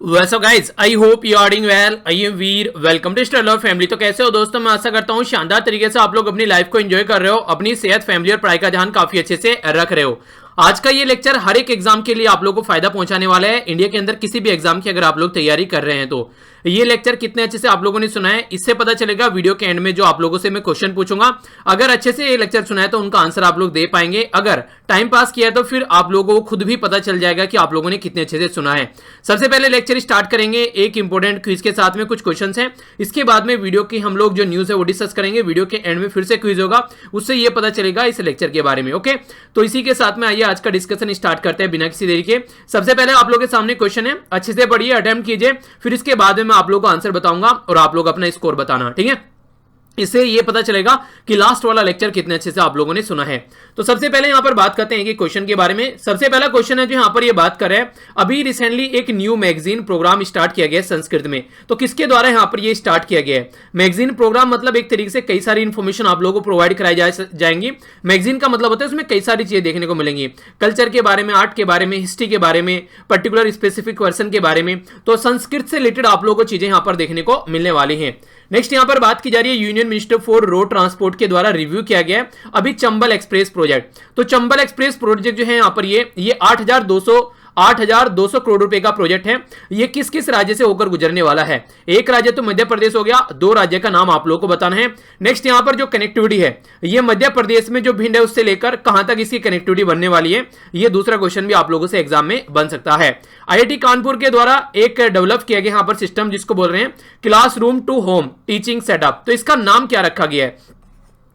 वैसे guys I hope you are doing well. I am Veer, welcome to style of family. तो कैसे हो दोस्तों, मैं आशा करता हूँ शानदार तरीके से आप लोग अपनी लाइफ को एंजॉय कर रहे हो, अपनी सेहत, फैमिली और पढ़ाई का ध्यान काफी अच्छे से रख रहे हो। आज का ये लेक्चर हर एक एग्जाम के लिए आप लोगों को फायदा पहुंचाने वाला है। इंडिया के अंदर किसी भी एग्जाम की अगर आप लोग तैयारी कर रहे हैं तो ये लेक्चर कितने अच्छे से आप लोगों ने सुना है इससे पता चलेगा। वीडियो के एंड में जो आप लोगों से मैं क्वेश्चन पूछूंगा, अगर अच्छे से ये लेक्चर सुना है तो उनका आंसर आप लोग दे पाएंगे। अगर टाइम पास किया है तो फिर आप लोगों को खुद भी पता चल जाएगा कि आप लोगों ने कितने अच्छे से सुना है। सबसे पहले लेक्चर स्टार्ट करेंगे एक इंपॉर्टेंट क्विज के साथ में, कुछ क्वेश्चन हैं। इसके बाद में वीडियो की हम लोग जो न्यूज है वो डिस्कस करेंगे। वीडियो के एंड में फिर से क्विज होगा, उससे ये पता चलेगा इस लेक्चर के बारे में। ओके, तो इसी के साथ में आइए आज का डिस्कशन स्टार्ट करते हैं बिना किसी देरी के। सबसे पहले आप लोगों के सामने क्वेश्चन है, अच्छे से पढ़िए, अटेम्प्ट कीजिए, फिर इसके बाद में मैं आप लोगों को आंसर बताऊंगा और आप लोग अपना स्कोर बताना, ठीक है। इससे ये पता चलेगा कि लास्ट वाला लेक्चर कितने अच्छे से आप लोगों ने सुना है। तो सबसे पहले यहां पर बात करते हैं कि क्वेश्चन के बारे में। सबसे पहला क्वेश्चन है जो यहां पर ये बात कर रहे हैं, अभी रिसेंटली एक न्यू मैगजीन प्रोग्राम स्टार्ट किया गया है संस्कृत में। तो किसके द्वारा यहां पर ये स्टार्ट किया गया है? मैगजीन प्रोग्राम मतलब एक तरीके से कई सारी इंफॉर्मेशन आप लोगों को प्रोवाइड कराई जाएंगी। मैगजीन का मतलब होता है उसमें कई सारी चीजें देखने को मिलेंगी, कल्चर के बारे में, आर्ट के बारे में, हिस्ट्री के बारे में, पर्टिकुलर स्पेसिफिक पर्सन के बारे में। तो संस्कृत से रिलेटेड आप लोगों को चीजें यहां पर देखने को मिलने वाली हैं। नेक्स्ट यहां पर बात की जा रही है union minister for road transport के द्वारा रिव्यू किया गया है अभी चंबल एक्सप्रेस प्रोजेक्ट। तो चंबल एक्सप्रेस प्रोजेक्ट जो है यहां पर ये 8,200 करोड़ रुपए का प्रोजेक्ट है। ये किस किस राज्य से होकर गुजरने वाला है? एक राज्य तो मध्य प्रदेश हो गया, दो राज्य का नाम आप लोगों को बताना है। नेक्स्ट यहां पर जो कनेक्टिविटी है, ये मध्य प्रदेश में जो भिंड है उससे लेकर कहां तक इसकी कनेक्टिविटी बनने वाली है, ये दूसरा क्वेश्चन भी आप लोगों से एग्जाम में बन सकता है। आईआईटी कानपुर के द्वारा एक डेवलप किया गया यहां पर सिस्टम जिसको बोल रहे हैं classroom to home teaching setup. तो इसका नाम क्या रखा गया है?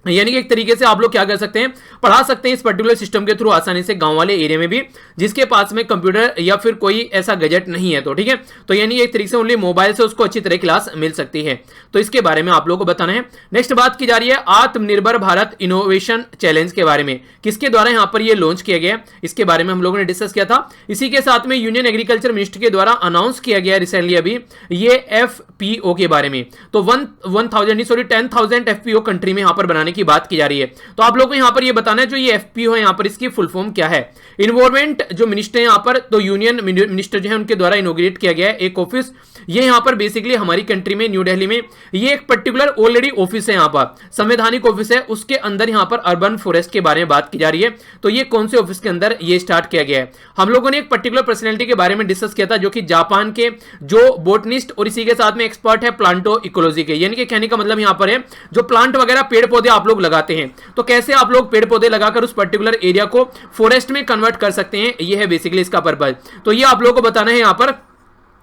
यानी कि एक तरीके से आप लोग क्या कर सकते हैं, पढ़ा सकते हैं इस पर्टिकुलर सिस्टम के थ्रू आसानी से गांव वाले एरिया में भी जिसके पास में कंप्यूटर या फिर कोई ऐसा गैजेट नहीं है। तो ठीक है, तो यानी एक तरीके से ओनली मोबाइल से उसको अच्छी तरह क्लास मिल सकती है। तो इसके बारे में आप लोगों को बताना है। नेक्स्ट बात की जा रही है आत्मनिर्भर भारत इनोवेशन चैलेंज के बारे में, किसके द्वारा यहां पर ये लॉन्च किया गया, इसके बारे में हम लोगों ने डिस्कस किया था। इसी के साथ में यूनियन एग्रीकल्चर मिनिस्ट्री के द्वारा अनाउंस किया गया रिसेंटली अभी ये FPO के बारे में। तो 10,000 FPO कंट्री में यहां पर बनाने की बात की जा रही है। तो आप लोगों को यहां पर ये बताना है जो ये FPO है यहां पर इसकी फुल फॉर्म क्या है। इन्वॉल्वमेंट जो मिनिस्टर है यहां पर, तो यूनियन मिनिस्टर जो है उनके द्वारा इनॉग्रेट किया गया है एक ऑफिस। ये यहां पर बेसिकली हमारी कंट्री में न्यू दिल्ली में ये एक पर्टिकुलर ऑलरेडी ऑफिस है, यहां पर संवैधानिक ऑफिस है, उसके अंदर यहां पर अर्बन फॉरेस्ट के बारे में बात की जा रही है। तो ये कौन से ऑफिस के अंदर ये स्टार्ट किया गया है? हम लोगों ने एक पर्टिकुलर पर्सनैलिटी के बारे में डिस्कस किया था जो कि जापान के जो बोटनिस्ट और इसी के साथ में एक्सपर्ट है प्लांटो इकोलॉजी के। यानी कि कहने का मतलब यहां पर है जो प्लांट वगैरह पेड़ पौधे आप लोग लगाते हैं, तो कैसे आप लोग पेड़ पौधे लगाकर उस पर्टिकुलर एरिया को फॉरेस्ट में कन्वर्ट कर सकते हैं, ये है बेसिकली इसका पर्पस। तो ये आप लोगों को बताना है यहां पर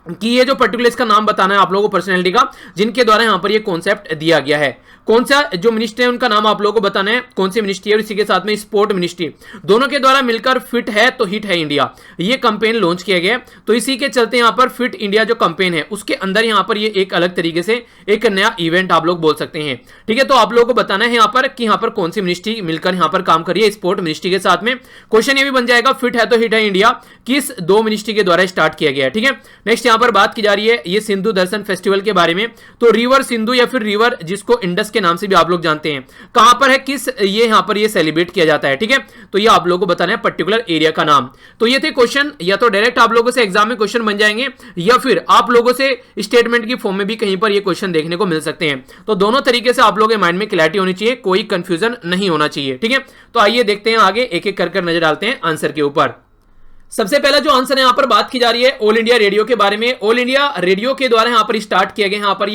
कि ये जो पर्टिकुलर इसका नाम बताना है आप लोगों को पर्सनैलिटी का जिनके द्वारा यहां पर ये कॉन्सेप्ट दिया गया है। कौन सा जो मिनिस्ट्री है उनका नाम आप लोगों को बताना है, कौन सी मिनिस्ट्री है, और इसी के साथ में स्पोर्ट मिनिस्ट्री, दोनों के द्वारा मिलकर फिट है तो हिट है इंडिया ये कैंपेन लॉन्च किया गया। तो इसी के चलते यहां पर फिट इंडिया जो कैंपेन है उसके अंदर यहां पर ये एक अलग तरीके से एक नया इवेंट आप लोग बोल सकते हैं, ठीक है। तो आप लोगों को बताना है यहां पर कि यहां पर कौन सी मिनिस्ट्री मिलकर यहां पर काम करिए स्पोर्ट मिनिस्ट्री के साथ में। क्वेश्चन ये भी बन जाएगा फिट है तो हिट है इंडिया किस दो मिनिस्ट्री के द्वारा स्टार्ट किया गया है, ठीक है। नेक्स्ट यहां पर बात की जा रही है ये सिंधु दर्शन फेस्टिवल के बारे में। तो रिवर सिंधु या फिर रिवर जिसको इंडस के नाम से भी आप लोग जानते हैं, कहां पर है, किस ये यहां पर ये सेलिब्रेट किया जाता है, ठीक है। तो ये आप लोगों को बताना है पर्टिकुलर एरिया का नाम। तो ये थे क्वेश्चन, या तो डायरेक्ट आप लोगों से एग्जाम में क्वेश्चन बन जाएंगे या फिर आप लोगों से स्टेटमेंट की फॉर्म में भी कहीं पर ये क्वेश्चन देखने को मिल सकते हैं। तो दोनों तरीके से आप लोगों के माइंड में क्लैरिटी होनी चाहिए, कोई कंफ्यूजन नहीं होना चाहिए, ठीक है। तो आइए देखते हैं आगे, एक एक कर नजर डालते हैं आंसर के ऊपर। सबसे पहला जो आंसर है यहां पर बात की जा रही है ऑल इंडिया रेडियो के बारे में। ऑल इंडिया रेडियो के द्वारा यहां पर स्टार्ट किया गया यहां पर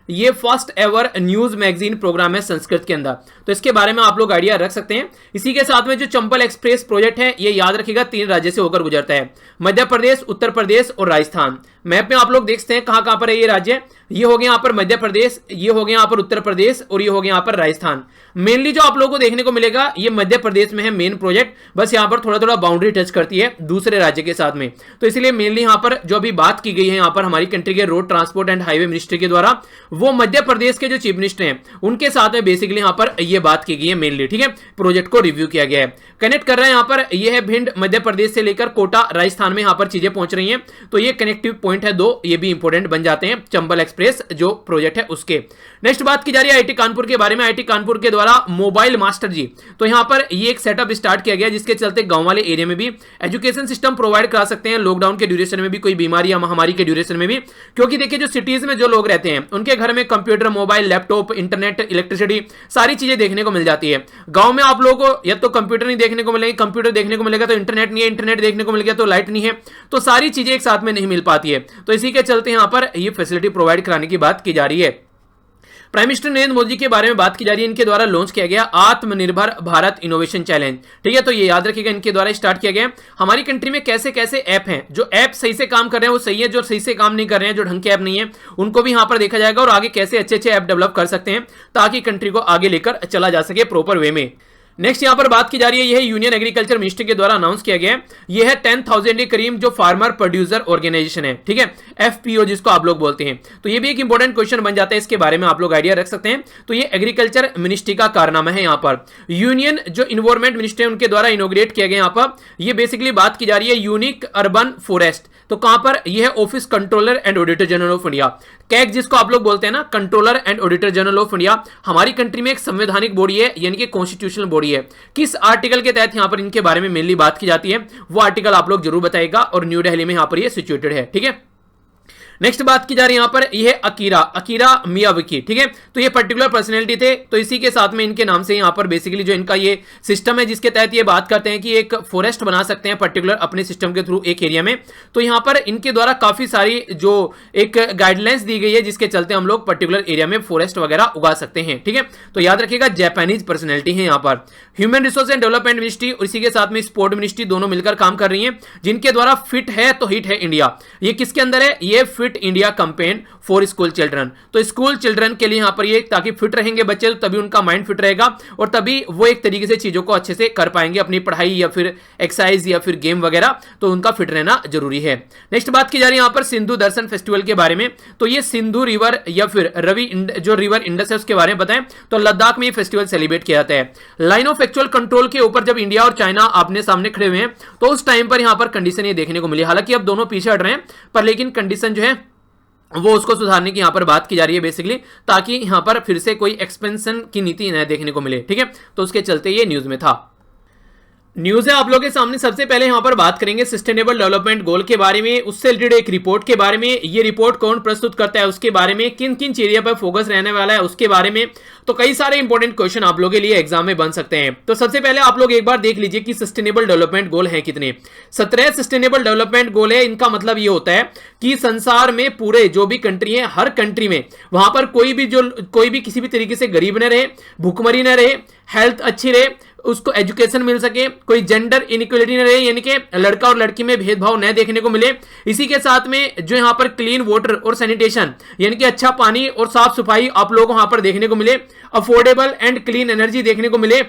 ये first ever news magazine program है संस्कृत के अंदर। तो इसके बारे में आप लोग आइडिया रख सकते हैं। इसी के साथ में जो चंबल एक्सप्रेस प्रोजेक्ट है ये याद रखिएगा 3 राज्य से होकर गुजरता है, मध्य प्रदेश, उत्तर प्रदेश और राजस्थान। मैप में आप लोग देख सकते हैं कहां कहां पर है ये राज्य। ये हो गया यहां पर मध्य प्रदेश, ये हो गया यहां पर उत्तर प्रदेश और ये हो गया यहां पर राजस्थान। मेनली जो आप लोगों को देखने को मिलेगा ये मध्य प्रदेश में है मेन प्रोजेक्ट, बस यहां पर थोड़ा थोड़ा बाउंड्री टच करती है दूसरे राज्य के साथ में। तो इसलिए मेनली यहां पर जो अभी बात की गई है यहां पर हमारी कंट्री के road transport and highway ministry के द्वारा, वो मध्य प्रदेश के जो चीफ मिनिस्टर हैं उनके साथ में बेसिकली यहां पर ये बात की गई है मेनली, ठीक है। प्रोजेक्ट को रिव्यू किया गया है, कनेक्ट कर रहे हैं यहां पर, ये है भिंड मध्य प्रदेश से लेकर कोटा राजस्थान में यहां पर चीजें पहुंच रही हैं। तो ये कनेक्टिव पॉइंट पॉइंट है 2, ये भी इंपॉर्टेंट बन जाते हैं चंबल एक्सप्रेस जो प्रोजेक्ट है उसके। नेक्स्ट बात की जा रही है आईटी कानपुर के बारे में। आईटी कानपुर के द्वारा मोबाइल मास्टर जी, तो यहां पर ये एक सेटअप स्टार्ट किया गया जिसके चलते गांव वाले एरिया में भी एजुकेशन सिस्टम प्रोवाइड करा सकते हैं, लॉकडाउन के ड्यूरेशन में भी, कोई बीमारी या महामारी के ड्यूरेशन में भी। क्योंकि देखिए जो सिटीज में जो लोग रहते हैं उनके घर में computer, mobile, laptop, internet, electricity सारी चीजें देखने को मिल जाती है। गांव में आप लोगों को या तो कंप्यूटर नहीं देखने को मिलेगी, कंप्यूटर देखने को मिलेगा तो इंटरनेट नहीं है, इंटरनेट देखने को मिल गया तो लाइट नहीं है, तो सारी चीजें एक साथ में नहीं मिल पाती है। तो इसी के चलते यहां पर ये फैसिलिटी प्रोवाइड कराने की बात की जा रही है। प्राइम मिनिस्टर नरेंद्र मोदी के बारे में बात की जा रही है। इनके द्वारा लॉन्च किया गया आत्मनिर्भर भारत इनोवेशन चैलेंज, ठीक है, तो ये याद रखिएगा इनके द्वारा स्टार्ट किया गया। हमारी कंट्री में कैसे कैसे ऐप हैं, जो ऐप सही से काम कर रहे हैं वो सही है, जो सही से काम नहीं कर रहे हैं, जो ढंग के ऐप नहीं है, उनको भी यहां पर देखा जाएगा और आगे कैसे अच्छे अच्छे ऐप डेवलप कर सकते हैं ताकि कंट्री को आगे लेकर चला जा सके प्रॉपर वे में। नेक्स्ट यहां पर बात की जा रही है, यह यूनियन एग्रीकल्चर मिनिस्ट्री के द्वारा अनाउंस किया गया है। यह है 10,000 के करीब जो फार्मर प्रोड्यूसर ऑर्गेनाइजेशन है, ठीक है, एफपीओ जिसको आप लोग बोलते हैं। तो ये भी एक इंपॉर्टेंट क्वेश्चन बन जाता है, इसके बारे में आप लोग आइडिया रख सकते हैं। तो ये एग्रीकल्चर मिनिस्ट्री का कारनामा है। यहां पर यूनियन जो इन्वायरमेंट मिनिस्ट्री है उनके द्वारा इनोग्रेट किया गया। यहां पर ये बेसिकली बात की जा रही है यूनिक अर्बन फॉरेस्ट, तो कहां पर यह है office controller and auditor general of India, CAG जिसको आप लोग बोलते हैं ना, controller and auditor general of India. हमारी कंट्री में एक संवैधानिक बॉडी है, यानी कि कॉन्स्टिट्यूशनल बॉडी है। किस आर्टिकल के तहत यहां पर इनके बारे में मेनली बात की जाती है वो आर्टिकल आप लोग जरूर बताएगा, और न्यू दिल्ली में यहां पर ये सिचुएटेड है, ठीक है। नेक्स्ट बात की जा रही है यहां पर, यह है अकीरा मियावाकी, ठीक है, तो ये पर्टिकुलर पर्सनैलिटी थे, तो इसी के साथ में इनके नाम से यहां पर बेसिकली जो इनका ये सिस्टम है जिसके तहत ये बात करते हैं कि एक फॉरेस्ट बना सकते हैं पर्टिकुलर अपने सिस्टम के थ्रू एक एरिया में। तो यहां पर इनके द्वारा काफी सारी जो एक गाइडलाइंस दी गई है जिसके चलते हम लोग पर्टिकुलर एरिया में फॉरेस्ट वगैरह उगा सकते हैं, ठीक है। तो याद रखिएगा जापानीज पर्सनैलिटी है यहां पर। Human resource and development ministry और इसी के साथ में स्पोर्ट मिनिस्ट्री दोनों मिलकर काम कर रही है, जिनके द्वारा फिट है तो हिट है इंडिया। ये किसके अंदर है, ये fit India campaign for school children. तो स्कूल चिल्ड्रन के लिए यहां पर ये, ताकि फिट रहेंगे बच्चे तो तभी उनका माइंड फिट रहेगा और तभी वो एक तरीके से चीजों को अच्छे से कर पाएंगे, अपनी पढ़ाई या फिर एक्सरसाइज या फिर गेम वगैरह, तो उनका फिट रहना जरूरी है। नेक्स्ट बात की जा रही है यहां पर सिंधु दर्शन फेस्टिवल के बारे में। तो ये सिंधु रिवर या फिर जो रिवर इंडस है उसके बारे में बताएं, तो लद्दाख में ये फेस्टिवल सेलिब्रेट किया जाता है। लाइन ऑफ एक्चुअल कंट्रोल के ऊपर जब इंडिया और चाइना आमने सामने खड़े हुए हैं तो उस टाइम पर यहां पर कंडीशन ये देखने को मिली। हालांकि अब दोनों पीछे हट रहे हैं पर लेकिन कंडीशन जो है वो उसको सुधारने की यहां पर बात की जा रही है बेसिकली, ताकि यहां पर फिर से कोई एक्सपेंशन की नीति न देखने को मिले, ठीक है। तो उसके चलते ये न्यूज में था। न्यूज है आप लोगों के सामने। सबसे पहले यहां पर बात करेंगे सस्टेनेबल डेवलपमेंट गोल के बारे में, उससे रिलेटेड एक रिपोर्ट के बारे में। ये रिपोर्ट कौन प्रस्तुत करता है उसके बारे में, किन किन एरिया पर फोकस रहने वाला है उसके बारे में। तो कई सारे इंपॉर्टेंट क्वेश्चन आप लोगों के लिए एग्जाम में बन सकते हैं। तो सबसे पहले आप लोग एक बार देख लीजिए कि सस्टेनेबल डेवलपमेंट गोल है कितने। 17 सस्टेनेबल डेवलपमेंट गोल है। इनका मतलब ये होता है कि संसार में पूरे जो भी कंट्री है, हर कंट्री में वहां पर कोई भी किसी भी तरीके से गरीब न रहे, भूखमरी न रहे, हेल्थ अच्छी रहे, उसको एजुकेशन मिल सके, कोई जेंडर इनइक्वालिटी न रहे, यानी कि लड़का और लड़की में भेदभाव न देखने को मिले। इसी के साथ में जो यहां पर क्लीन वाटर और सैनिटेशन, यानी कि अच्छा पानी और साफ सफाई आप लोगों को वहां पर देखने को मिले। अफोर्डेबल एंड क्लीन एनर्जी देखने को मिले,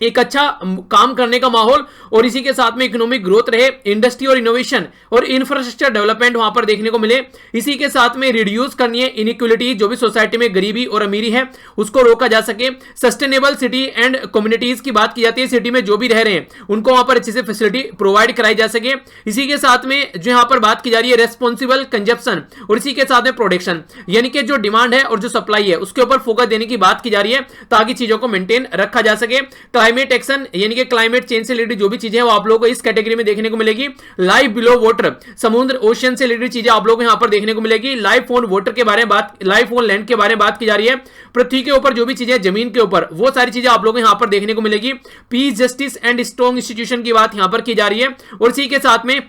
एक अच्छा काम करने का माहौल, और इसी के साथ में इकोनॉमिक ग्रोथ रहे, इंडस्ट्री और इनोवेशन और इंफ्रास्ट्रक्चर डेवलपमेंट वहां पर देखने को मिले। इसी के साथ में रिड्यूस करनी है इनइक्वालिटी, जो भी सोसाइटी में गरीबी और अमीरी है उसको रोका जा सके। सस्टेनेबल सिटी एंड कम्युनिटीज की बात की जाती है, सिटी में जो भी रह रहे हैं उनको वहां पर अच्छे से फैसिलिटी प्रोवाइड कराई जा सके। इसी के साथ में जो यहां पर बात की जा रही है रेस्पॉन्सिबल कंजप्शन, और इसी के साथ में प्रोडक्शन, यानी कि जो डिमांड है और जो सप्लाई है उसके ऊपर फोकस देने की बात की जा रही है ताकि चीजों को मेंटेन रखा जा सके। क्लाइमेट एक्शन, यानी कि क्लाइमेट चेंज से रिलेटेड जो भी चीजें हैं वो आप लोगों को इस कैटेगरी में देखने को मिलेगी। लाइफ बिलो वाटर, समुद्र ओशियन से रिलेटेड चीजें आप लोगों को यहां पर देखने को मिलेगी। लाइफ ऑन वाटर के बारे में बात, लाइफ ऑन लैंड के बारे में बात की जा रही है। पृथ्वी के ऊपर जो भी चीजें जमीन के ऊपर, वो सारी चीजें आप लोगों को यहां पर देखने को मिलेगी। Peace, justice and strong institution की बात यहां पर की जा रही है, और इसी के साथ में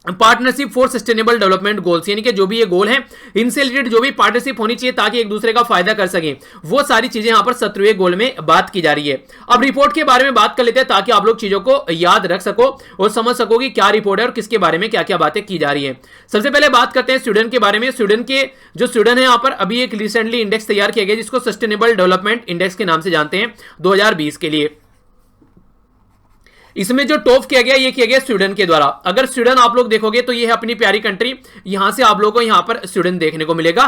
partnership for sustainable development goals, यानी कि जो भी ये गोल है इनसे रिलेटेड जो भी पार्टनरशिप होनी चाहिए ताकि एक दूसरे का फायदा कर सके, वो सारी चीजें यहां पर 17वें गोल में बात की जा रही है। अब रिपोर्ट के बारे में बात कर लेते हैं ताकि आप लोग चीजों को याद रख सको और समझ सको कि क्या रिपोर्ट है और किसके बारे में क्या क्या बातें की जा रही है। सबसे पहले बात करते हैं स्वीडन के बारे में। स्वीडन है यहां पर अभी एक रिसेंटली इंडेक्स तैयार किया गया जिसको सस्टेनेबल डेवलपमेंट इंडेक्स के नाम से जानते हैं 2020 के लिए। इसमें जो टॉप किया गया, ये किया गया स्वीडन के द्वारा। अगर स्वीडन आप लोग देखोगे तो ये है अपनी प्यारी कंट्री, यहां से आप लोगों को यहां पर स्वीडन देखने को मिलेगा।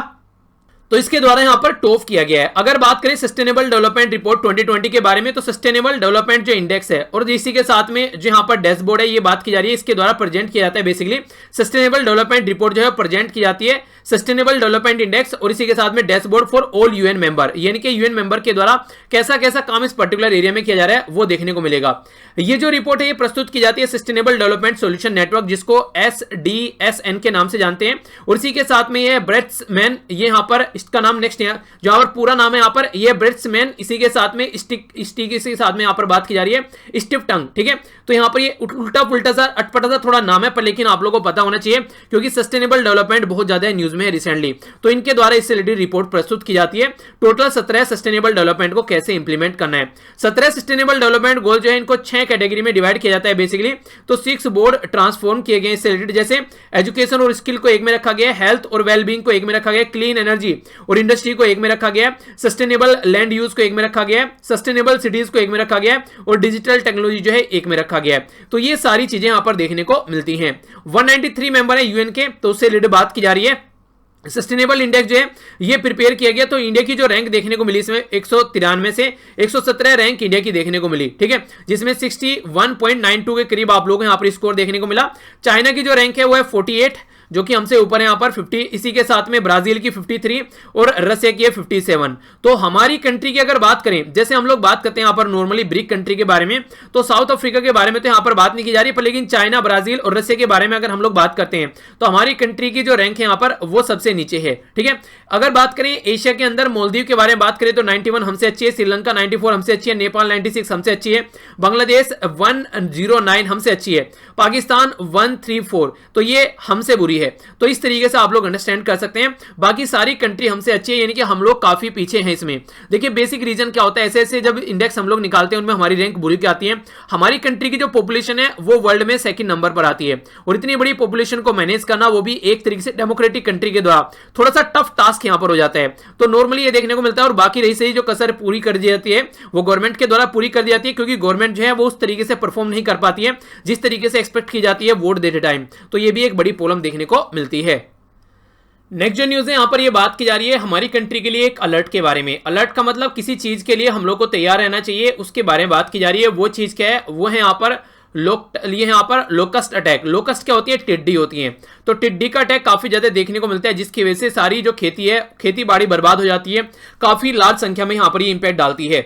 तो इसके द्वारा यहां पर टॉप किया गया है। अगर बात करें सस्टेनेबल डेवलपमेंट रिपोर्ट 2020 के बारे में, तो सस्टेनेबल डेवलपमेंट जो इंडेक्स है और इसी के साथ में जो यहां पर डैशबोर्ड है ये बात की जा रही है, इसके द्वारा प्रेजेंट किया जाता है। बेसिकली सस्टेनेबल डेवलपमेंट रिपोर्ट जो है प्रेजेंट की जाती है, सस्टेनेबल डेवलपमेंट इंडेक्स और इसी के साथ में dashboard for all UN member, यानी कि यूएन मेंबर के द्वारा कैसा कैसा काम इस पर्टिकुलर एरिया में किया जा रहा है वो देखने को मिलेगा। ये जो रिपोर्ट है ये प्रस्तुत की जाती है सस्टेनेबल डेवलपमेंट सॉल्यूशन नेटवर्क, जिसको SDSN के नाम से जानते हैं, और इसी के साथ में ये ब्रेट्समैन, ये यहां पर इसका नाम नेक्स्ट है जो यहाँ पर पूरा नाम है यहाँ पर ये ब्रेट्समैन, इसी के साथ में स्टिक के साथ में यहाँ पर बात की जा रही है स्टिफ टंग, ठीक है। तो यहाँ पर ये उल्टा पुल्टा सा अटपटा सा थोड़ा नाम है, पर लेकिन आप लोगों को पता होना चाहिए क्योंकि सस्टेनेबल डेवलपमेंट बहुत ज्यादा न्यूज में है रिसेंटली, तो इनके द्वारा इससे रिलेटेड रिपोर्ट प्रस्तुत की जाती है। टोटल 17 सस्टेनेबल डेवलपमेंट को कैसे इंप्लीमेंट करना है। 17 सस्टेनेबल डेवलपमेंट गोल जो है इनको 6 कैटेगरी में डिवाइड किया जाता है बेसिकली। तो 6 बोर्ड ट्रांसफॉर्म किए गए इससे रिलेटेड, जैसे एजुकेशन और स्किल को एक में रखा गया, हेल्थ और वेलबींग को एक में रखा गया, क्लीन एनर्जी और इंडस्ट्री को एक में रखा गया, सस्टेनेबल लैंड यूज को एक में रखा गया, सस्टेनेबल सिटीज को एक में रखा गया और डिजिटल टेक्नोलॉजी जो है एक में रखा गया। तो ये सारी चीजें यहां पर देखने को मिलती हैं। 193 मेंबर है यूएन के, तो उससे रिलेटेड बात की जा रही है। सस्टेनेबल इंडेक्स जो है ये प्रिपेयर किया गया, तो इंडिया की जो रैंक देखने को मिली इसमें 193 से 117 रैंक इंडिया की देखने को मिली, ठीक है, जिसमें 61.92 के करीब आप लोगों को यहां पर स्कोर देखने को मिला। चाइना की जो रैंक है वो है 48, जो कि हमसे ऊपर है यहां पर 50, इसी के साथ में ब्राजील की 53 और रशिया की 57। तो हमारी कंट्री की अगर बात करें, जैसे हम लोग बात करते हैं यहां पर नॉर्मली ब्रिक कंट्री के बारे में, तो साउथ अफ्रीका के बारे में तो यहां पर बात नहीं की जा रही, पर लेकिन चाइना, ब्राजील और रशिया के बारे में अगर हम लोग बात करते हैं तो हमारी कंट्री की जो रैंक है यहां पर वो सबसे नीचे है, ठीक है। अगर बात करें एशिया के अंदर मालदीव के बारे में बात करें तो 91 हमसे अच्छी है, श्रीलंका 94 हमसे अच्छी है, नेपाल 96 हमसे अच्छी है, बांग्लादेश 109 हमसे अच्छी है, पाकिस्तान 134, तो ये हमसे बुरी है। तो इस तरीके से आप लोग अंडरस्टैंड कर सकते हैं। बाकी सारी कंट्री हमसे अच्छी है, यानी कि हम लोग काफी पीछे हैं इसमें। देखिए बेसिक रीजन क्या होता है, ऐसे ऐसे जब इंडेक्स हम लोग निकालते हैं उनमें हमारी रैंक बुरी क्या आती है। हमारी कंट्री की जो पॉपुलेशन है वो वर्ल्ड में सेकंड नंबर पर आती है, और इतनी बड़ी पॉपुलेशन को मैनेज करना वो भी एक तरीके से डेमोक्रेटिक कंट्री के द्वारा थोड़ा सा टफ टास्क यहां पर हो जाता है। तो नॉर्मली ये देखने को मिलता है, और बाकी रही सही जो कसर पूरी कर दी जाती है वो गवर्नमेंट के द्वारा पूरी कर दी जाती है, क्योंकि गवर्नमेंट जो है वो उस तरीके से परफॉर्म नहीं कर पाती है जिस तरीके से एक्सपेक्ट की जाती है वोट देते टाइम। तो ये भी एक बड़ी प्रॉब्लम देखने को मिलती है। नेक्स्ट जो न्यूज है यहां पर ये बात की जा रही है हमारी कंट्री के लिए एक अलर्ट के बारे में। अलर्ट का मतलब किसी चीज के लिए हम लोग को तैयार रहना चाहिए, उसके बारे में बात की जा रही है। वो चीज क्या है, वो है यहां पर यहाँ पर लोकस्ट अटैक। लोकस्ट क्या होती है, टिड्डी होती है। तो टिड्डी का अटैक काफी ज्यादा देखने को मिलता है, जिसकी वजह से सारी जो खेती है, खेती बाड़ी बर्बाद हो जाती है, काफी लार्ज संख्या में यहाँ पर ये इंपैक्ट डालती है।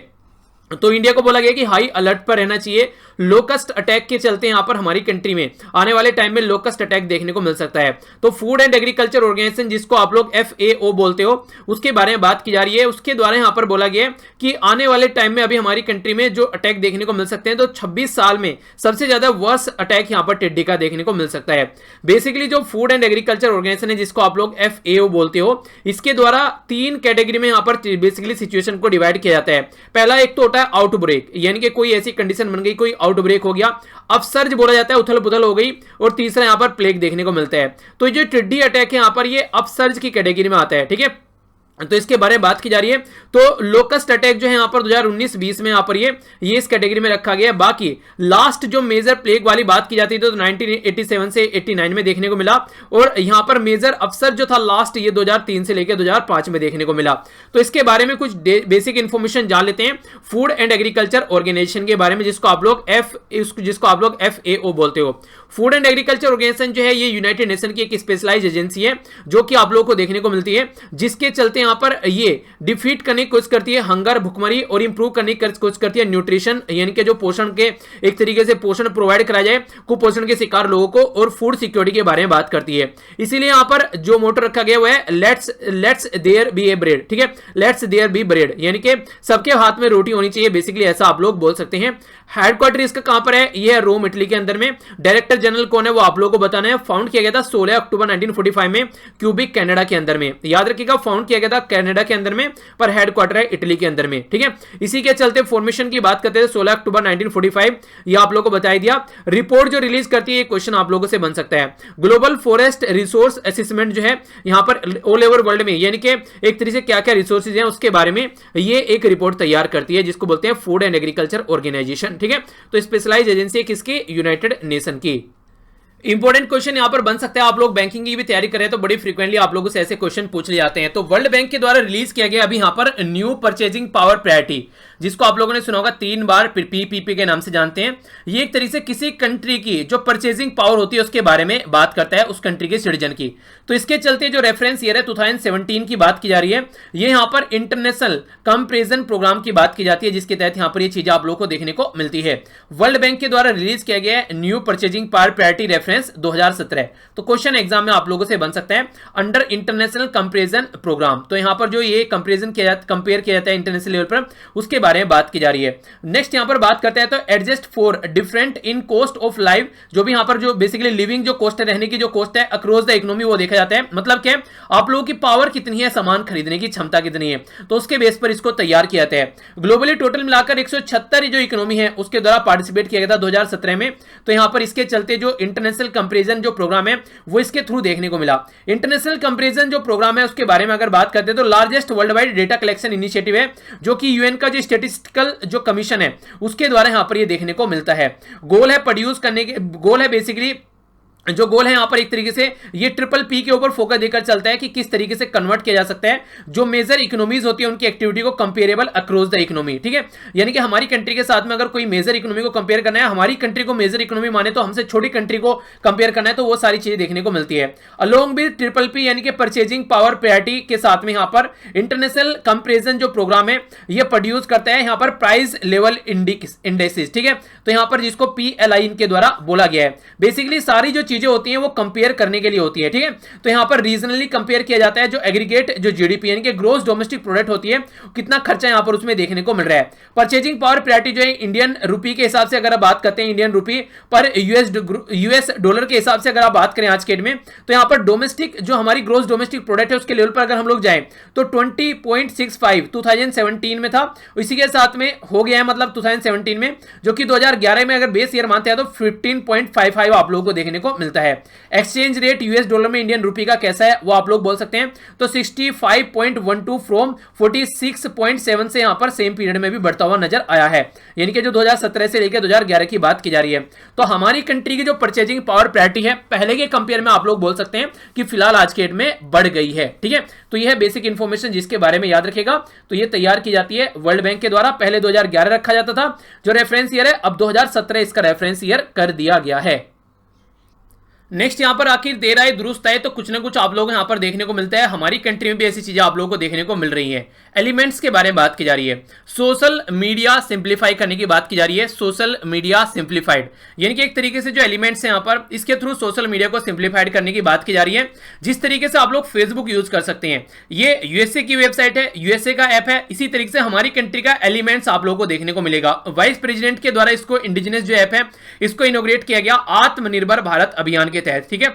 तो इंडिया को बोला गया कि हाई अलर्ट पर रहना चाहिए। लोकस्ट अटैक के चलते यहां पर हमारी कंट्री में आने वाले टाइम में लोकस्ट अटैक देखने को मिल सकता है। तो फूड एंड एग्रीकल्चर ऑर्गेनाइजेशन, जिसको आप लोग FAO बोलते हो, उसके बारे में बात की जा रही है। उसके द्वारा यहां पर बोला गया कि आने वाले टाइम में अभी हमारी कंट्री में जो अटैक देखने को मिल सकते हैं, तो 26 साल में सबसे ज्यादा वर्स अटैक यहां पर टिड्डी का देखने को मिल सकता है। बेसिकली जो फूड एंड एग्रीकल्चर ऑर्गेनाइजेशन है, जिसको आप लोग FAO बोलते हो, इसके द्वारा 3 कैटेगरी में यहां पर बेसिकली सिचुएशन को डिवाइड किया जाता है। पहला एक तो होता है आउटब्रेक, यानी कि कोई ऐसी कंडीशन बन गई, कोई आउटब्रेक हो गया, अपसर्ज बोला जाता है, उथल पुथल हो गई। और तीसरा यहां पर प्लेग देखने को मिलता है। तो ये टिड्डी अटैक है यहां पर, ये अपसर्ज की कैटेगरी में आता है, ठीक है। तो इसके बारे में बात की जा रही है। तो लोकस्ट अटैक जो है यहां पर 2019-20 में यहां पर ये इस कैटेगरी में रखा गया है। बाकी लास्ट जो मेजर प्लेग वाली बात की जाती है तो 1987 से 89 में देखने को मिला, और यहां पर मेजर अफसर जो था लास्ट ये 2003 से लेकर 2005 में देखने को मिला। तो इसके बारे में कुछ बेसिक इंफॉर्मेशन जान लेते हैं फूड एंड एग्रीकल्चर ऑर्गेनाइजेशन के बारे में, जिसको आप लोग FAO बोलते हो। फूड एंड एग्रीकल्चर ऑर्गेनाइजेशन जो है ये यूनाइटेड नेशन की एक स्पेशलाइज्ड एजेंसी है, जो कि आप लोगों को देखने को मिलती है, जिसके चलते यहां पर ये डिफीट करने की कोशिश करती है हंगर, भुखमरी, और इंप्रूव करने की कोशिश करती है न्यूट्रिशन, यानी कि जो पोषण के एक तरीके से पोषण प्रोवाइड कराया जाए कुपोषण के शिकार लोगों को, और फूड सिक्योरिटी के बारे में बात करती है। इसीलिए यहां पर जो मोटो रखा गया वो है let's there be a bread, ठीक है, लेट्स देयर बी ब्रेड, यानी कि सबके हाथ में रोटी होनी चाहिए, बेसिकली ऐसा आप लोग बोल सकते हैं। हेडक्वार्टर इसका कहां पर है, ये है रोम, इटली के अंदर में। डायरेक्टर जनरल कौन है वो आप लोगों को बताना है। फाउंड किया गया था 16 अक्टूबर 1945 में क्यूबिक कनाडा के अंदर में, याद रखिएगा, फाउंड किया गया था कनाडा के अंदर में, पर हेडक्वार्टर है इटली के अंदर में, ठीक है। इसी के चलते फॉर्मेशन की बात करते हैं 16 अक्टूबर 1945, ये आप लोगों को बता दिया। रिपोर्ट जो रिलीज करती है, क्वेश्चन आप लोगों से बन सकता है। ग्लोबल फॉरेस्ट रिसोर्स असेसमेंट जो है यहां पर ऑल ओवर वर्ल्ड में, यानी कि एक तरीके से क्या क्या रिसोर्सेज हैं उसके बारे में ये एक रिपोर्ट तैयार करती है, जिसको बोलते हैं फूड एंड एग्रीकल्चर ऑर्गेनाइजेशन, ठीक है। तो स्पेशलाइज्ड एजेंसी किसकी, यूनाइटेड नेशन की। इंपॉर्टेंट क्वेश्चन यहां पर बन सकता है, आप लोग बैंकिंग की भी तैयारी कर रहे हैं तो बड़ी फ्रीक्वेंटली आप लोगों से ऐसे क्वेश्चन पूछ लिए जाते हैं। तो वर्ल्ड बैंक के द्वारा रिलीज किया गया अभी यहां पर न्यू परचेजिंग पावर प्रायोरिटी, जिसको आप लोगों ने सुना होगा 3 बार पीपीपी के नाम से जानते हैं। ये एक तरीके से किसी कंट्री की जो परचेजिंग पावर होती है उसके बारे में बात करता है, उस कंट्री के सिटीजन की। तो इसके चलते जो रेफरेंस ईयर है 2017 की बात की जा रही है, ये यहां पर इंटरनेशनल कंपैरिजन प्रोग्राम की बात की जाती है, जिसके तहत यहां पर ये चीजें आप लोगों को देखने को मिलती है। वर्ल्ड बैंक के द्वारा रिलीज किया गया है new purchasing power priority reference 2017। तो क्वेश्चन एग्जाम में आप लोगों से बन सकता है अंडर इंटरनेशनल कंपैरिजन प्रोग्राम। तो यहां पर जो ये कंपैरिजन कंपेयर किया जाता है इंटरनेशनल लेवल पर, उसके बारे में बात की जा रही है। नेक्स्ट यहां पर बात करते हैं तो adjust for different in cost of life, जो भी यहां पर जो बेसिकली लिविंग जो कॉस्ट है, रहने की जो कॉस्ट है अक्रॉस द इकोनॉमी, वो देखा जाता है। मतलब क्या, आप लोगों की पावर कितनी है, सामान खरीदने की क्षमता कितनी है, तो उसके बेस पर इसको तैयार किया जाता है। ग्लोबली टोटल मिलाकर 176 जो इकोनॉमी है उसके द्वारा पार्टिसिपेट किया गया था 2017 में। तो यहां पर इसके चलते जो इंटरनेशनल कंपैरिजन जो प्रोग्राम है वो इसके थ्रू देखने को मिला। इंटरनेशनल कंपैरिजन जो प्रोग्राम है उसके बारे में अगर बात करते हैं तो largest world wide data collection initiative है, जो कि यूएन का जो स्टैटिस्टिकल जो कमीशन है उसके द्वारा यहां पर ये देखने को मिलता है। गोल है प्रोड्यूस करने के, गोल है बेसिकली जो गोल है यहां पर एक तरीके से ये ट्रिपल पी के ऊपर फोकस देकर चलता है कि किस तरीके से कन्वर्ट किया जा सकता है जो मेजर इकोनॉमीज होती है उनकी एक्टिविटी को कंपेरेबल अक्रॉस द इकोनॉमी। ठीक है, यानी कि हमारी कंट्री के साथ में अगर कोई मेजर इकोनॉमी को कंपेयर करना है, हमारी कंट्री को मेजर इकोनॉमी माने तो हमसे छोटी कंट्री को कंपेयर करना है, तो वो सारी चीजें देखने को मिलती है। अलोंग विद ट्रिपल पी यानी कि परचेजिंग पावर प्रायोरिटी के साथ में यहां पर इंटरनेशनल कंपैरिजन जो प्रोग्राम है ये प्रोड्यूस करता है यहां पर प्राइस लेवल इंडेक्सेस। ठीक है, तो यहां पर जिसको PLI इनके द्वारा बोला गया है, बेसिकली सारी जो चीजें होती हैं वो कंपेयर करने के लिए होती है। ठीक है, तो यहां पर रीजनली कंपेयर किया जाता है जो एग्रीगेट जो जीडीपी यानी कि ग्रोस डोमेस्टिक प्रोडक्ट होती है, कितना खर्चा यहां पर उसमें देखने को मिल रहा है। परचेजिंग पावर प्रायोरिटी जो है इंडियन रुपी के हिसाब से अगर आप बात करते हैं, इंडियन रुपी पर यूएस डॉलर के हिसाब से अगर आप बात करें आज के डेट में, तो यहां पर डोमेस्टिक जो हमारी ग्रोस डोमेस्टिक प्रोडक्ट है उसके लेवल पर अगर हम लोग जाएं तो 20.65 2017 में था, इसी के साथ में हो गया है मतलब 2017 में, जो कि 2011 में अगर बेस ईयर मानते हैं तो 15.55 आप लोगों को देखने को मिलता है। एक्सचेंज रेट यूएस डॉलर में इंडियन रुपी का कैसा है वो आप लोग बोल सकते हैं, तो 65.12 फ्रॉम 46.7 से यहां पर सेम पीरियड में भी बढ़ता हुआ नजर आया है, यानी कि जो 2017 से लेकर 2011 की बात की जा रही है। तो हमारी कंट्री की जो परचेजिंग पावर प्रायोरिटी है पहले के कंपेयर में आप लोग बोल सकते हैं कि फिलहाल आज के डेट में बढ़ गई है। ठीक है, तो यह बेसिक इंफॉर्मेशन जिसके बारे में याद रखेगा, तो यह तैयार की जाती है वर्ल्ड बैंक के द्वारा। पहले 2011 रखा जाता था जो रेफरेंस ईयर है, अब 2017 इसका रेफरेंस ईयर कर दिया गया है। नेक्स्ट यहां पर आखिर दे रहा है दुरुस्त है, तो कुछ ना कुछ आप लोग यहां पर देखने को मिलता है। हमारी कंट्री में भी ऐसी चीजें आप लोगों को देखने को मिल रही हैं। एलिमेंट्स के बारे में बात की जा रही है, सोशल मीडिया सिंप्लीफाई करने की बात की जा रही है, सोशल मीडिया सिंप्लीफाइड, यानी कि एक तरीके से जो एलिमेंट्स हैं यहां पर इसके थ्रू सोशल मीडिया को सिंप्लीफाइड करने की बात की जा रही है। जिस तरीके से आप लोग फेसबुक यूज कर सकते हैं, ये यूएसए की वेबसाइट है, यूएसए का ऐप है, इसी तरीके से हमारी कंट्री का एलिमेंट्स आप लोगों को देखने को मिलेगा। वाइस प्रेसिडेंट के द्वारा इसको इंडिजिनस जो ऐप है इसको इनोग्रेट किया गया आत्मनिर्भर भारत अभियान के तहत। ठीक है,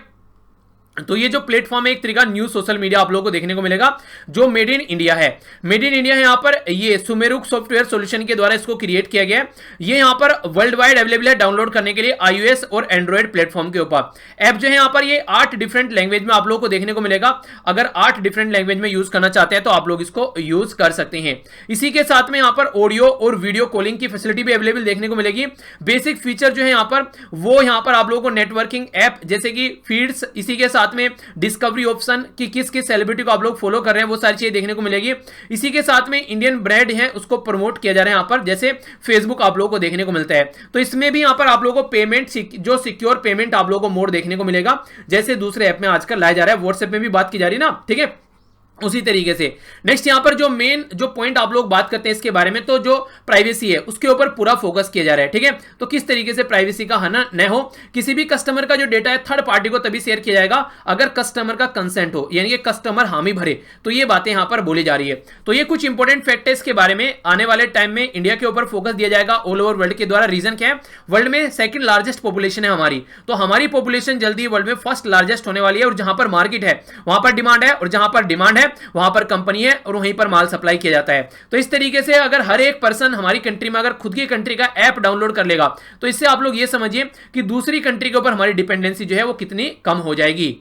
तो ये जो प्लेटफॉर्म है एक तरीका न्यू सोशल मीडिया आप लोगों को देखने को मिलेगा जो मेड इन इंडिया है। मेड इन इंडिया है यहां पर ये सुमेरुक सॉफ्टवेयर सॉल्यूशन के द्वारा इसको क्रिएट किया गया है। ये यहां पर वर्ल्ड वाइड अवेलेबल है डाउनलोड करने के लिए iOS और एंड्रॉइड प्लेटफॉर्म के ऊपर। ऐप जो है यहां पर ये 8 डिफरेंट लैंग्वेज में आप लोगों को देखने को मिलेगा। अगर 8 डिफरेंट लैंग्वेज में यूज करना चाहते हैं तो आप लोग इसको यूज कर सकते हैं। इसी के साथ में यहां पर ऑडियो और वीडियो कॉलिंग की फैसिलिटी भी अवेलेबल देखने को मिलेगी। बेसिक फीचर जो है यहां पर वो यहां पर आप लोगों को नेटवर्किंग ऐप जैसे कि फीड्स, इसी के साथ में डिस्कवरी ऑप्शन कि किस किस सेलिब्रिटी को आप लोग फॉलो कर रहे हैं वो सारी चीजें देखने को मिलेगी। इसी के साथ में इंडियन ब्रांड है उसको प्रमोट किया जा रहा है यहां पर, जैसे फेसबुक आप लोगों को देखने को मिलता है। तो इसमें भी यहां पर आप लोगों को पेमेंट जो सिक्योर पेमेंट आप लोगों को मोड देखने को मिलेगा, जैसे दूसरे ऐप में आजकल लाया जा रहा है, व्हाट्सएप में भी बात की जा रही है ना। ठीक है, उसी तरीके से नेक्स्ट यहां पर जो मेन जो पॉइंट आप लोग बात करते हैं इसके बारे में, तो जो प्राइवेसी है उसके ऊपर पूरा फोकस किया जा रहा है। ठीक है, तो किस तरीके से प्राइवेसी का हाना न हो, किसी भी कस्टमर का जो डेटा है थर्ड पार्टी को तभी शेयर किया जाएगा अगर कस्टमर का कंसेंट हो, यानी कि कस्टमर हामी भरे। तो ये बातें यहां पर बोली जा रही है। तो ये कुछ इंपॉर्टेंट फैक्ट है, इसके बारे में आने वाले टाइम में इंडिया के ऊपर फोकस दिया जाएगा ऑल ओवर वर्ल्ड के द्वारा। रीजन क्या है, वर्ल्ड में सेकंड लार्जेस्ट पॉपुलेशन है हमारी, तो हमारी पॉपुलेशन जल्दी वर्ल्ड में फर्स्ट लार्जेस्ट होने वाली है। और जहां पर मार्केट है वहां पर डिमांड है, और जहां पर डिमांड है वहां पर कंपनी है, और वहीं पर माल सप्लाई किया जाता है। तो इस तरीके से अगर हर एक पर्सन हमारी कंट्री में अगर खुद की कंट्री का ऐप डाउनलोड कर लेगा, तो इससे आप लोग ये समझिए कि दूसरी कंट्री के ऊपर हमारी डिपेंडेंसी जो है वो कितनी कम हो जाएगी।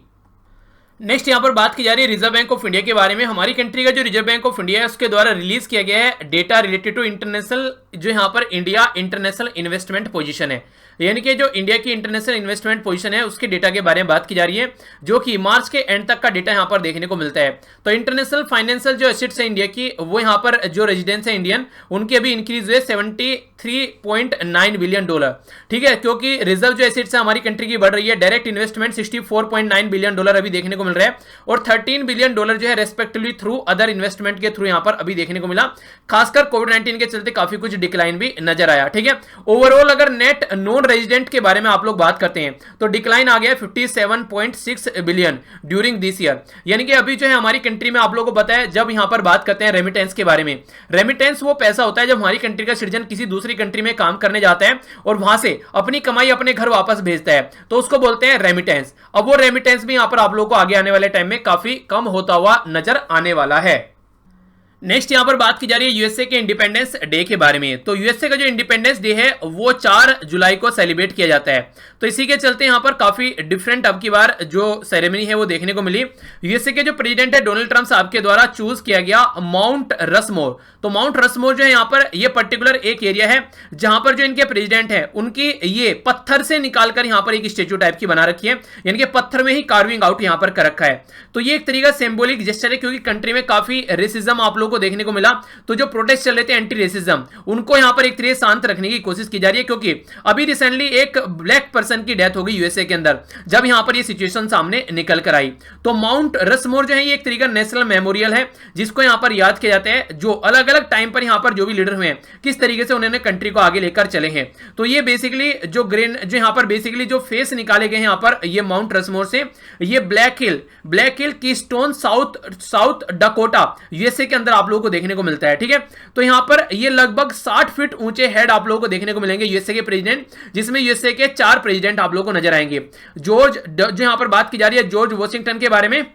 नेक्स्ट यहां पर बात की जा रही है रिजर्व बैंक ऑफ इंडिया के बारे में। हमारी कंट्री का जो रिजर्व बैंक ऑफ इंडिया है उसके द्वारा रिलीज किया गया है डेटा रिलेटेड टू इंटरनेशनल जो यहाँ पर इंडिया इंटरनेशनल इन्वेस्टमेंट पोजीशन है, यानी कि जो इंडिया की इंटरनेशनल इन्वेस्टमेंट पोजीशन है उसके डेटा के बारे में बात की जा रही है, जो कि मार्च के एंड तक का डेटा यहाँ पर देखने को मिलता है। तो इंटरनेशनल फाइनेंशियल जो एसेट्स है इंडिया की, वो यहाँ पर जो रेजिडेंस है इंडियन, उनके अभी इंक्रीज हुए 73.9 बिलियन डॉलर, ठीक है, क्योंकि रिजर्व जो एसेट्स है हमारी कंट्री की बढ़ रही है। डायरेक्ट इन्वेस्टमेंट 64.9 बिलियन डॉलर अभी देखने को मिल रहा है, और 13 बिलियन डॉलर जो है रेस्पेक्टिवली थ्रू अदर इन्वेस्टमेंट के थ्रू यहाँ पर अभी देखने को मिला। खासकर कोविड-19 के चलते काफी कुछ डिक्लाइन भी नजर आया, ठीक है। ओवरऑल अगर नेट नॉन रेजिडेंट के बारे में आप लोग बात करते हैं तो डिक्लाइन आ गया 57.6 बिलियन ड्यूरिंग दिस ईयर, यानी कि अभी जो है हमारी कंट्री में आप लोगों को पता है, जब यहां पर बात करते हैं रेमिटेंस के बारे में, रेमिटेंस वो पैसा होता है जब हमारी कंट्री का सिटीजन किसी दूसरी कंट्री में काम करने जाता है और वहां से अपनी कमाई अपने घर वापस भेजता है, तो उसको बोलते हैं रेमिटेंस। अब वो रेमिटेंस भी यहां पर आप लोगों को आगे आने वाले टाइम में काफी कम होता हुआ नजर आने वाला है। नेक्स्ट यहां पर बात की जा रही है यूएसए के इंडिपेंडेंस डे के बारे में। तो यूएसए का जो इंडिपेंडेंस डे है वो 4 जुलाई को सेलिब्रेट किया जाता है, तो इसी के चलते यहां पर काफी डिफरेंट अब की बार जो सेरेमनी है वो देखने को मिली। यूएसए के जो प्रेसिडेंट है डोनाल्ड ट्रंप साहब के द्वारा चूज किया गया माउंट रसमोर। तो माउंट रसमोर जो है यहाँ पर ये पर्टिकुलर एक एरिया है जहां पर जो इनके प्रेसिडेंट है उनकी ये पत्थर से निकालकर यहाँ पर एक स्टेच्यू टाइप की बना रखी है, यानी कि पत्थर में ही कार्विंग आउट यहाँ पर कर रखा है। तो ये एक तरीका सिंबॉलिक जेस्चर है, क्योंकि कंट्री में काफी रेसिज्म आप लोगों को देखने को मिला, तो जो प्रोटेस्ट चल रहे थे एंटी रेसिज्म, उनको यहां पर एक तरीके शांत रखने की कोशिश की जा रही है, क्योंकि अभी रिसेंटली एक ब्लैक पर्सन की डेथ हो गई यूएसए के अंदर, जब यहां पर ये सिचुएशन सामने निकल कर आई। तो माउंट रसमोर जो है ये एक तरीका नेशनल मेमोरियल है, जिसको यहां पर याद किया जाता है जो अलग अलग टाइम पर यहां पर जो भी लीडर हुए हैं किस तरीके से उन्होंने कंट्री को आगे लेकर चले हैं। तो ये बेसिकली जो ग्रीन जो यहां पर बेसिकली जो फेस निकाले गए हैं यहां पर ये माउंट रसमोर से, ये ब्लैक हिल कीस्टोन साउथ डकोटा यूएसए के अंदर आप लोगों को देखने को मिलता है, ठीक है। तो यहां पर ये लगभग 60 फीट ऊंचे हेड आप लोगों को देखने को मिलेंगे यूएसए के प्रेसिडेंट, जिसमें यूएसए के 4 प्रेसिडेंट आप लोगों को नजर आएंगे। जो यहां पर बात की जा रही है जॉर्ज वॉशिंगटन के बारे में,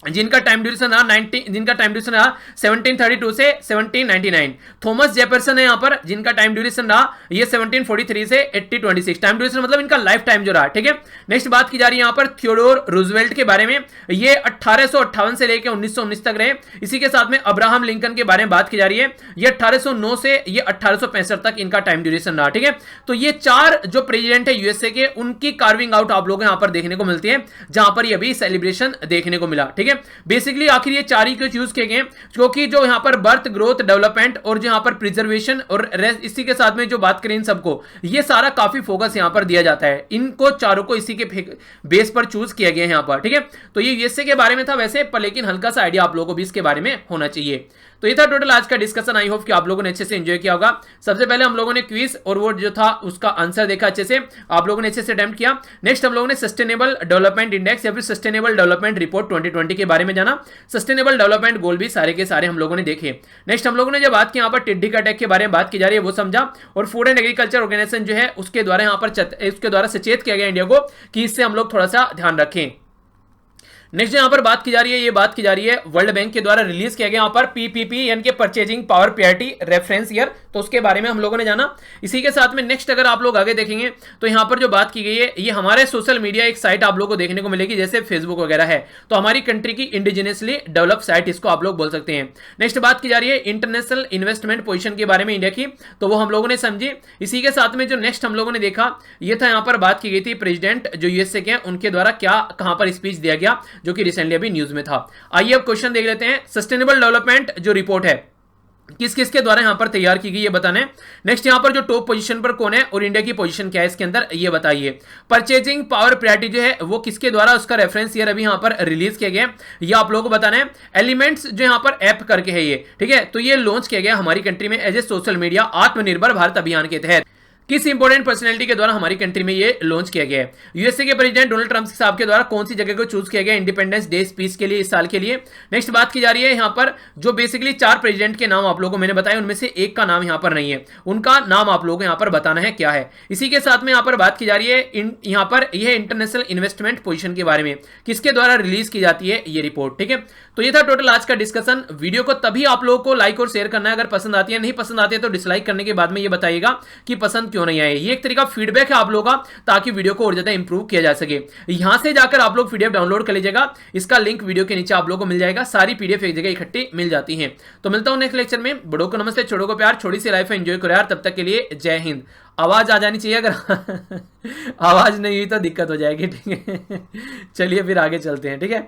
जिनका टाइम ड्यूरेशन रहा 1732 से 1799। थॉमस जेफरसन है यहां पर, जिनका टाइम ड्यूरेशन रहा ये 1743 से 1826। टाइम ड्यूरेशन मतलब इनका लाइफ टाइम जो रहा, ठीक है। नेक्स्ट बात की जा रही है यहां पर थियोडोर रूजवेल्ट के बारे में, ये 1858 से लेकर 1919 तक रहे। इसी के साथ में अब्राहम लिंकन के बारे में बात की जा रही है, ये 1809 से ये 1865 तक इनका टाइम ड्यूरेशन रहा, ठीक है। तो ये 4 जो प्रेसिडेंट है यूएसए के, उनकी कार्विंग आउट आप लोगों को यहां पर देखने को मिलती है, जहां पर ये अभी सेलिब्रेशन देखने को मिला, ठीक है। बेसिकली आखिर ये 4 ही क्यों चूज किए गए, क्योंकि जो यहां पर बर्थ ग्रोथ डेवलपमेंट और जो यहां पर प्रिजर्वेशन और इसी के साथ में जो बात करें इन सबको, ये सारा काफी फोकस यहां पर दिया जाता है। इनको चारों को इसी के बेस पर चूज किया गया है यहां पर, ठीक है। तो ये यूएसए के बारे में था वैसे पर, लेकिन हल्का सा आइडिया आप लोगों को भी इसके बारे में होना चाहिए। तो ये था टोटल आज का डिस्कशन। आई होप कि आप लोगों ने अच्छे से एंजॉय किया होगा। सबसे पहले हम लोगों ने क्विज और वो जो था उसका आंसर देखा अच्छे से, आप लोगों ने अच्छे से अटेम्प्ट किया। नेक्स्ट हम लोगों ने सस्टेनेबल डेवलपमेंट इंडेक्स या फिर सस्टेनेबल डेवलपमेंट रिपोर्ट 2020 के बारे में जाना। सस्टेनेबल डेवलपमेंट गोल भी सारे के सारे हम लोगों ने देखे। नेक्स्ट हम लोगों ने जो बात की यहाँ पर टिड्डी का अटैक के बारे में बात की जा रही है वो समझा, और फूड एंड एग्रीकल्चर ऑर्गेनाइजेशन जो है उसके द्वारा यहाँ पर उसके द्वारा सचेत किया गया इंडिया को कि इससे हम लोग थोड़ा सा ध्यान रखें। नेक्स्ट यहां पर बात की जा रही है, ये बात की जा रही है वर्ल्ड बैंक के द्वारा रिलीज किया गया यहां पर पीपीपी यानी कि purchasing power parity reference year, तो उसके बारे में हम लोगों ने जाना। इसी के साथ में नेक्स्ट अगर आप लोग आगे देखेंगे तो यहां पर जो बात की गई है ये हमारे सोशल मीडिया एक साइट आप लोगों को देखने को मिलेगी, जैसे फेसबुक वगैरह है, तो हमारी कंट्री की इंडिजिनियसली डेवलप साइट इसको आप लोग बोल सकते हैं। नेक्स्ट बात की जा रही है इंटरनेशनल इन्वेस्टमेंट पोजीशन के बारे में इंडिया की, तो वो हम लोगों ने समझी। इसी के साथ में जो नेक्स्ट हम लोगों ने देखा ये था यहां पर बात की गई थी प्रेसिडेंट जो यूएसए के हैं उनके द्वारा क्या कहां पर स्पीच दिया गया, जो कि रिसेंटली अभी न्यूज में था। आइए अब क्वेश्चन देख लेते हैं। सस्टेनेबल डेवलपमेंट जो रिपोर्ट है किस किस के द्वारा यहां पर तैयार की गई ये बताने। नेक्स्ट यहां पर जो टॉप पोजीशन पर कौन है और इंडिया की पोजीशन क्या है इसके अंदर ये बताइए। परचेजिंग पावर प्रायोरिटी जो है वो किसके द्वारा, उसका रेफरेंस ईयर अभी यहां पर रिलीज किया गया ये आप लोगों को बताना है। एलिमेंट्स जो यहां पर ऐप करके है ये, ठीक है, तो ये लॉन्च किया गया हमारी कंट्री में एज ए सोशल मीडिया आत्मनिर्भर भारत अभियान के तहत। किस इंपोर्टेंट पर्सनैलिटी के द्वारा हमारी कंट्री में ये लॉन्च किया गया है। यूएसए के प्रेसिडेंट डोनाल्ड ट्रंप साहब के द्वारा कौन सी जगह को चूज किया गया इंडिपेंडेंस डे स्पीच के लिए इस साल के लिए। नेक्स्ट बात की जा रही है यहाँ पर जो बेसिकली 4 प्रेसिडेंट के नाम आप लोगों को मैंने बताया, उनमें से एक का नाम यहाँ पर नहीं है, उनका नाम आप लोगों को यहाँ पर बताना है क्या है। इसी के साथ में यहाँ पर बात की जा रही है यहाँ पर यह इंटरनेशनल इन्वेस्टमेंट पोजीशन के बारे में किसके द्वारा रिलीज की जाती है ये रिपोर्ट, ठीक है। तो ये था टोटल आज का डिस्कशन। वीडियो को तभी आप लोगों को लाइक और शेयर करना है, अगर पसंद आती है, नहीं पसंद आती है तो डिसलाइक करने के बाद में ये बताइएगा कि पसंद क्यों नहीं आए। ये एक तरीका फीडबैक है आप लोगों का, ताकि वीडियो को और ज्यादा इंप्रूव किया जा सके। यहां से जाकर आप लोग पीडीएफ डाउनलोड कर लीजिएगा, इसका लिंक वीडियो के नीचे आप लोगों को मिल जाएगा। सारी पीडीएफ एक जगह इकट्ठी मिल जाती है। तो मिलता हूं नेक्स्ट लेक्चर में। बड़ों को नमस्ते, छोड़ों को प्यार, छोटी सी लाइफ एंजॉय करो यार। तब तक के लिए जय हिंद। आवाज आ जानी चाहिए, अगर आवाज नहीं हुई तो दिक्कत हो जाएगी, ठीक है। चलिए फिर आगे चलते हैं, ठीक है।